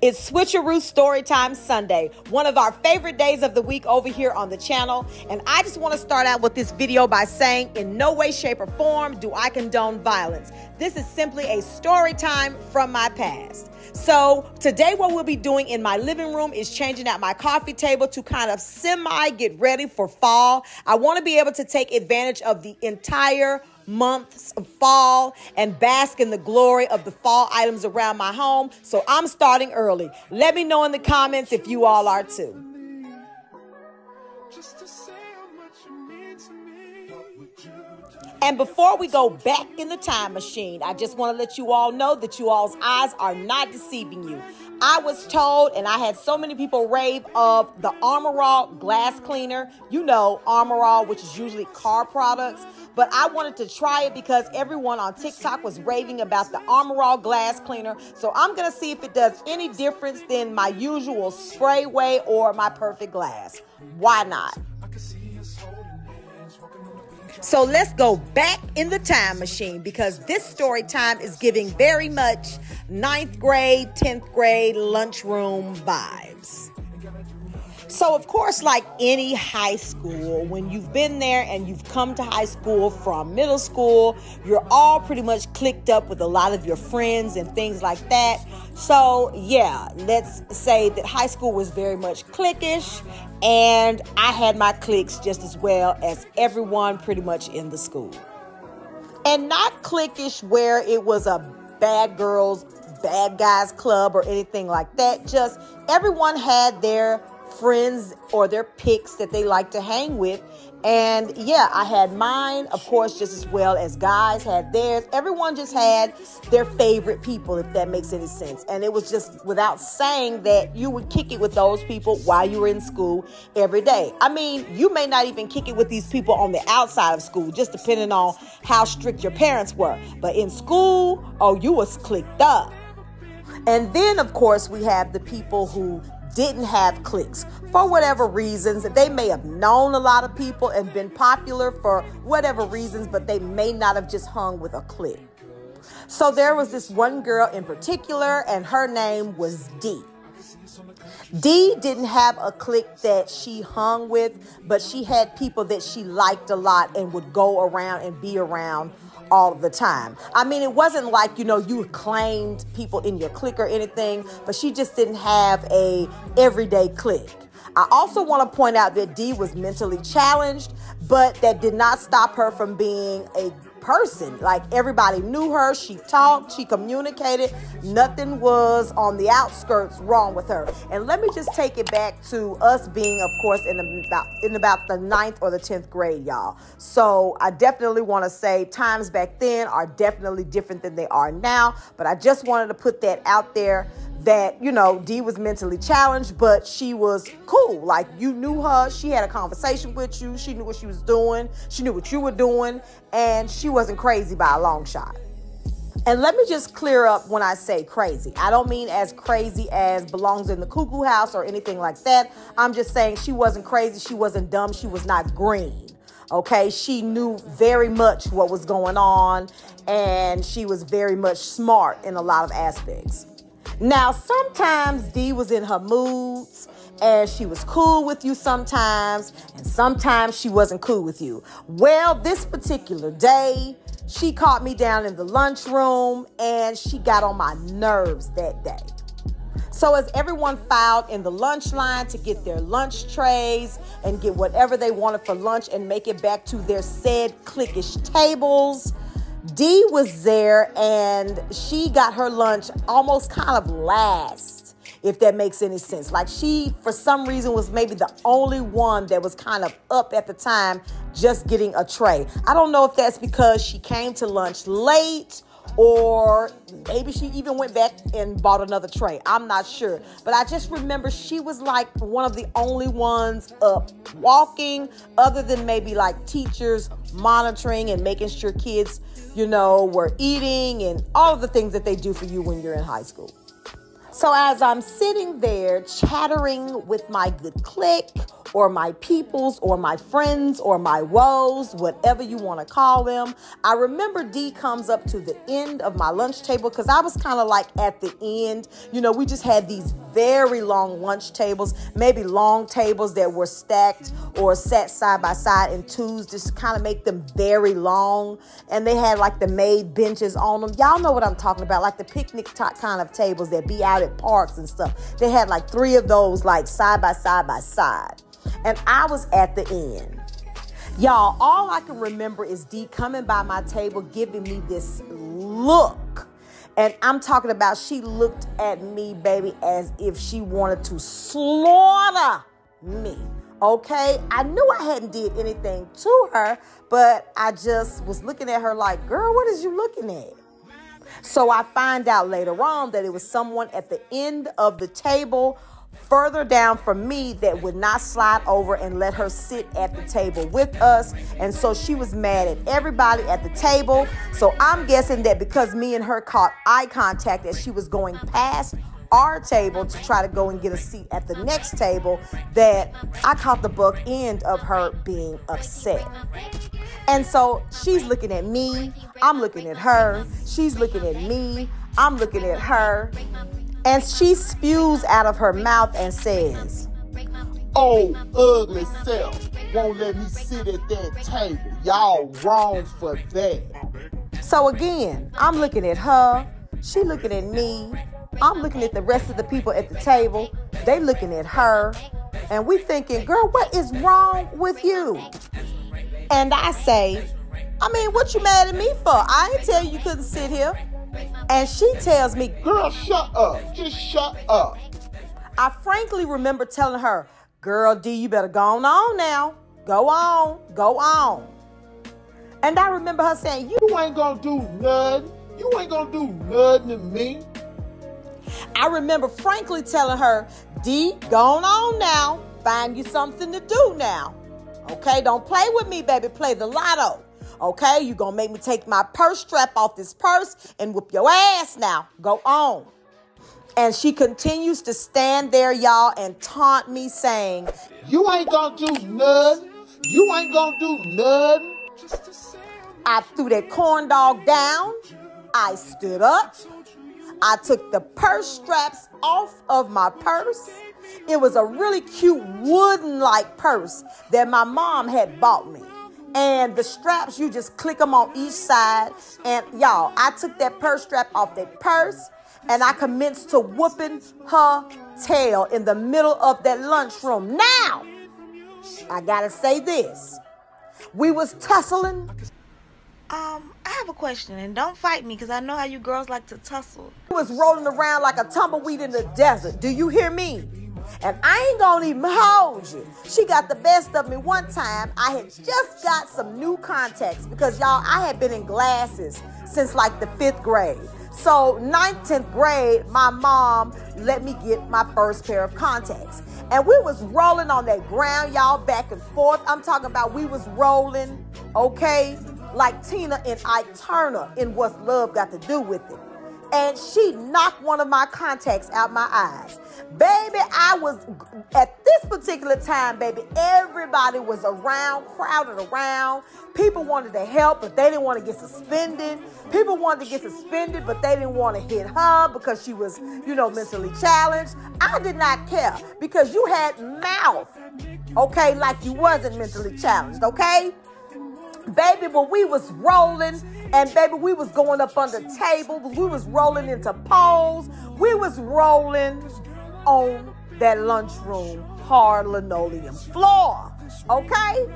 It's Switcheroo Storytime Sunday, one of our favorite days of the week over here on the channel. And I just want to start out with this video by saying in no way, shape, or form do I condone violence. This is simply a story time from my past. So today what we'll be doing in my living room is changing out my coffee table to kind of get ready for fall. I want to be able to take advantage of the entire months of fall and bask in the glory of the fall items around my home. So I'm starting early. Let me know in the comments if you all are too. And before we go back in the time machine, I just want to let you all know that you all's eyes are not deceiving you. I was told, and I had so many people rave of the Armor All glass cleaner. You know, Armor All, which is usually car products. But I wanted to try it because everyone on TikTok was raving about the Armor All glass cleaner. So I'm going to see if it does any difference than my usual spray way or my perfect glass. Why not? So let's go back in the time machine because this story time is giving very much 9th grade, 10th grade lunchroom vibes. So, of course, like any high school, when you've been there and you've come to high school from middle school, you're all pretty much clicked up with a lot of your friends and things like that. So, yeah, let's say that high school was very much cliquish, and I had my cliques just as well as everyone pretty much in the school. And not cliquish where it was a bad girls, bad guys club or anything like that. Just everyone had their friends or their picks that they like to hang with. And yeah, I had mine, of course, just as well as guys had theirs. Everyone just had their favorite people, if that makes any sense. And it was just without saying that you would kick it with those people while you were in school every day. I mean, you may not even kick it with these people on the outside of school, just depending on how strict your parents were. But in school, oh, you was clicked up. And then, of course, we have the people who didn't have cliques for whatever reasons. They may have known a lot of people and been popular for whatever reasons, but they may not have just hung with a clique. So there was this one girl in particular, and her name was Dee. Dee didn't have a clique that she hung with, but she had people that she liked a lot and would go around and be around all the time. I mean, it wasn't like, you know, you claimed people in your clique or anything, but she just didn't have a everyday clique. I also want to point out that Dee was mentally challenged, but that did not stop her from being a person. Like, everybody knew her. She talked, she communicated. Nothing was on the outskirts wrong with her. And let me just take it back to us being, of course, in about the 9th or the 10th grade, y'all. So I definitely want to say times back then are definitely different than they are now. But I just wanted to put that out there that, you know, Dee was mentally challenged, but she was cool. Like, you knew her. She had a conversation with you. She knew what she was doing. She knew what you were doing. And she wasn't crazy by a long shot. And let me just clear up when I say crazy. I don't mean as crazy as belongs in the cuckoo house or anything like that. I'm just saying she wasn't crazy. She wasn't dumb. She was not green. Okay, she knew very much what was going on. And she was very much smart in a lot of aspects. Now, sometimes Dee was in her moods and she was cool with you sometimes, and sometimes she wasn't cool with you. Well, this particular day, she caught me down in the lunchroom and she got on my nerves that day. So as everyone filed in the lunch line to get their lunch trays and get whatever they wanted for lunch and make it back to their said cliquish tables, Dee was there and she got her lunch almost kind of last, if that makes any sense. Like, she, for some reason, was maybe the only one that was kind of up at the time just getting a tray. I don't know if that's because she came to lunch late or maybe she even went back and bought another tray. I'm not sure. But I just remember she was like one of the only ones up walking, other than maybe like teachers monitoring and making sure kids, you know, were eating and all of the things that they do for you when you're in high school. So as I'm sitting there chattering with my good clique or my peoples or my friends or my woes, whatever you want to call them. I remember D comes up to the end of my lunch table because I was kind of like at the end. You know, we just had these very long lunch tables, maybe long tables that were stacked or sat side by side in twos, just kind of make them very long. And they had like the made benches on them. Y'all know what I'm talking about, like the picnic kind of tables that be out at parks and stuff. They had like 3 of those like side by side by side. And I was at the end. Y'all, all I can remember is D coming by my table, giving me this look. And I'm talking about, she looked at me, baby, as if she wanted to slaughter me. Okay? I knew I hadn't did anything to her, but I just was looking at her like, girl, what is you looking at? So I find out later on that it was someone at the end of the table further down from me that would not slide over and let her sit at the table with us. And so she was mad at everybody at the table. So I'm guessing that because me and her caught eye contact as she was going past our table to try to go and get a seat at the next table, that I caught the buck end of her being upset. And so she's looking at me, I'm looking at her, she's looking at me, I'm looking at her, and she spews out of her mouth and says, "Oh, ugly self won't let me sit at that table. Y'all wrong for that." So again, I'm looking at her, she looking at me, I'm looking at the rest of the people at the table, they looking at her, and we thinking, girl, what is wrong with you? And I say, I mean, what you mad at me for? I ain't tell you couldn't sit here. And she tells me, "Girl, shut up. Just shut up." I frankly remember telling her, girl, D, you better go on now. Go on, go on. And I remember her saying, You ain't gonna do nothing. You ain't gonna do nothing to me. I remember frankly telling her, D, go on now. Find you something to do now. Okay, don't play with me, baby. Play the lotto. Okay, you gonna make me take my purse strap off this purse and whoop your ass now. Go on. And she continues to stand there, y'all, and taunt me saying, You ain't gonna do nothing. You ain't gonna do nothing. I threw that corn dog down. I stood up. I took the purse straps off of my purse. It was a really cute wooden-like purse that my mom had bought me. And the straps, you just click them on each side. And y'all, I took that purse strap off that purse and I commenced to whooping her tail in the middle of that lunchroom. Now, I gotta say this. We was tussling. I have a question, and don't fight me because I know how you girls like to tussle. We was rolling around like a tumbleweed in the desert. Do you hear me? And I ain't gonna even hold you. She got the best of me one time. I had just got some new contacts because, y'all, I had been in glasses since like the 5th grade. So 9th, 10th grade, my mom let me get my first pair of contacts. And we was rolling on that ground, y'all, back and forth. I'm talking about we was rolling, okay, like Tina and Ike Turner in What's Love Got to Do With It. And she knocked one of my contacts out my eyes. Baby, I was, at this particular time, baby, everybody was around, crowded around. People wanted to help, but they didn't want to get suspended. People wanted to get suspended, but they didn't want to hit her because she was, you know, mentally challenged. I did not care because you had mouth, okay, like you wasn't mentally challenged, okay? Baby, but we was rolling, and baby, we was going up under tables. We was rolling into poles. We was rolling on that lunchroom hard linoleum floor, okay?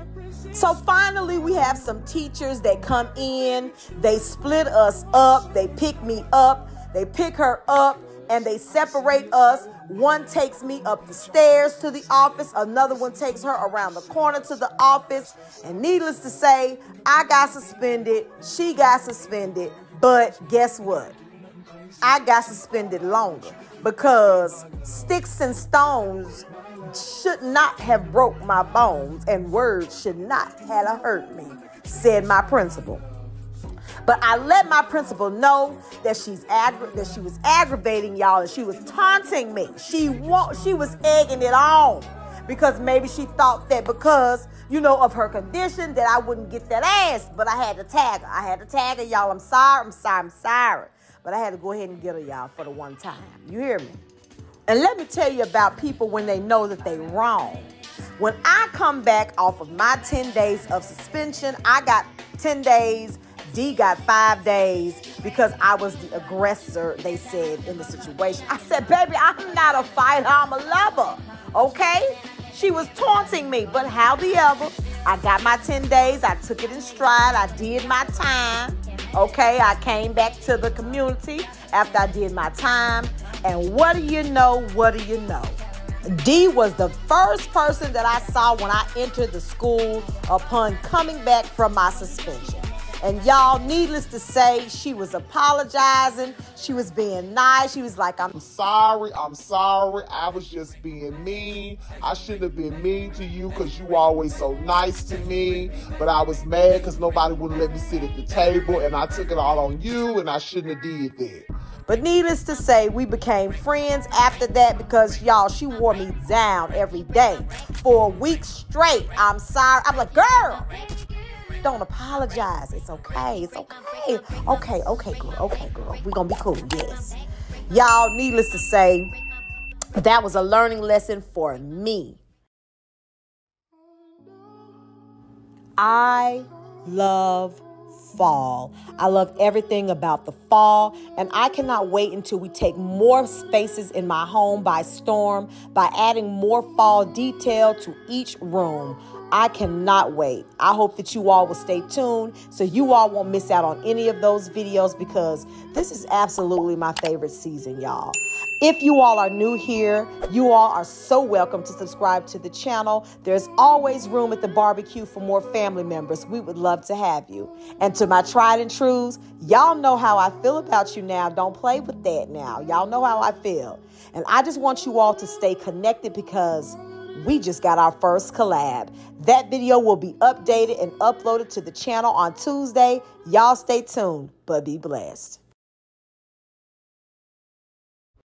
So finally, we have some teachers that come in. They split us up. They pick me up. They pick her up, and they separate us. One takes me up the stairs to the office. Another one takes her around the corner to the office. And needless to say, I got suspended. She got suspended. But guess what? I got suspended longer because sticks and stones should not have broke my bones and words should not have hurt me, said my principal. But I let my principal know that she was aggravating y'all and she was taunting me. She was egging it on. because maybe she thought that because, you know, of her condition that I wouldn't get that ass. But I had to tag her. Y'all. I'm sorry. But I had to go ahead and get her, y'all, for the one time. You hear me? And let me tell you about people when they know that they wrong. When I come back off of my 10 days of suspension, I got 10 days. D got 5 days because I was the aggressor, they said, in the situation. I said, baby, I'm not a fighter. I'm a lover. Okay? She was taunting me. But however, I got my 10 days. I took it in stride. I did my time. Okay? I came back to the community after I did my time. And what do you know? D was the first person that I saw when I entered the school upon coming back from my suspension. And y'all, needless to say, she was apologizing. She was being nice. She was like, I'm sorry. I was just being mean. I shouldn't have been mean to you because you always so nice to me. But I was mad because nobody wouldn't let me sit at the table. And I took it all on you, and I shouldn't have did that. But needless to say, we became friends after that because, y'all, she wore me down every day for a week straight. I'm sorry. I'm like, girl, don't apologize. It's okay. Okay, girl. We're going to be cool. Yes. Y'all, needless to say, that was a learning lesson for me. I love fall. I love everything about the fall, and I cannot wait until we take more spaces in my home by storm by adding more fall detail to each room. I cannot wait. I hope that you all will stay tuned so you all won't miss out on any of those videos because this is absolutely my favorite season, y'all. If you all are new here, you all are so welcome to subscribe to the channel. There's always room at the barbecue for more family members. We would love to have you. And to my tried and trues, y'all know how I feel about you now. Don't play with that now. Y'all know how I feel. And I just want you all to stay connected because we just got our first collab. That video will be updated and uploaded to the channel on Tuesday. Y'all stay tuned, but be blessed.